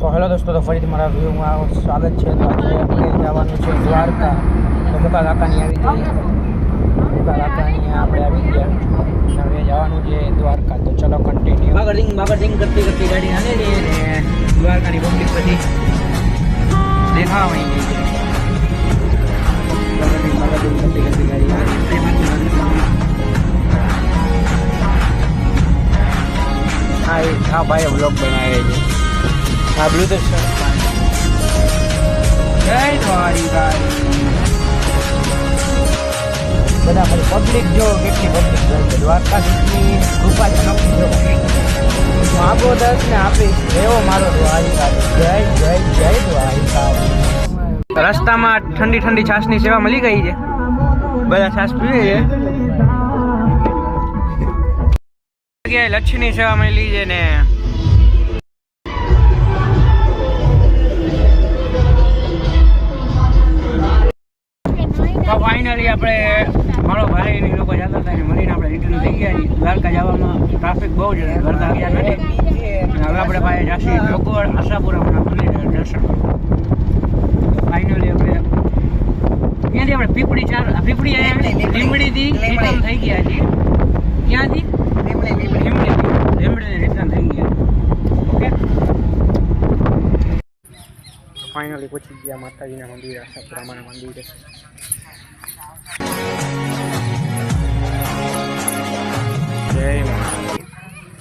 તો હેલો દોસ્તો, તો ફરીથી મારા વ્યૂમાં સ્વાગત છે. તો આજે આપણે જવાનું છે દ્વારકા. તો મુકા કાકાની આવી ગઈ, મુકા કાકાની આપણે આવી ગયા. હવે જવાનું છે દ્વારકા. તો ચલો કન્ટિન્યુ. માગરડિંગ કરતી કરતી ગાડી આને ને દ્વારકાની પબ્લિક બધી દેખાવા આવી ગઈ છે. માગરડિંગ કરતી કરતી ગાડી હા ભાઈ બ્લોગ બનાવે છે. હા બ્લૂટૂથ જય દ્વારિકા. બધા ખાલી પબ્લિક જો કેટલી પબ્લિક જાય છે. દ્વારકાધીશની કૃપા ચમકી જો માગો દર્શ ને આપીશ એવો મારો દ્વારિકા. જય જય જય દ્વારિકા. રસ્તામાં ઠંડી ઠંડી છાશની સેવા મળી ગઈ છે. બધા છાશ પીવે છે. લચ્છની સેવા મળી છે ને ફાઇનલી આપણે મારો ભાઈ લોકો જતા હતા મળીને આપણે રિટર્ન થઈ ગયા છીએ. દ્વારકા જવામાં ટ્રાફિક બહુ છે, દ્વારકા ગયા નથી. હવે આપણે પાસે જાસી જોગવડ આશાપુરા મંદિર દર્શન. ફાઇનલી આપણે ત્યાંથી આપણે પીપળી લીંબડીથી રિટર્ન થઈ ગયા છીએ. ક્યાંથી લીંબડીથી રિટર્ન થઈ ગયા. ઓકે, ફાઇનલી પહોંચી ગયા માતાજીના મંદિર, આશાપુરામાના મંદિરે. જય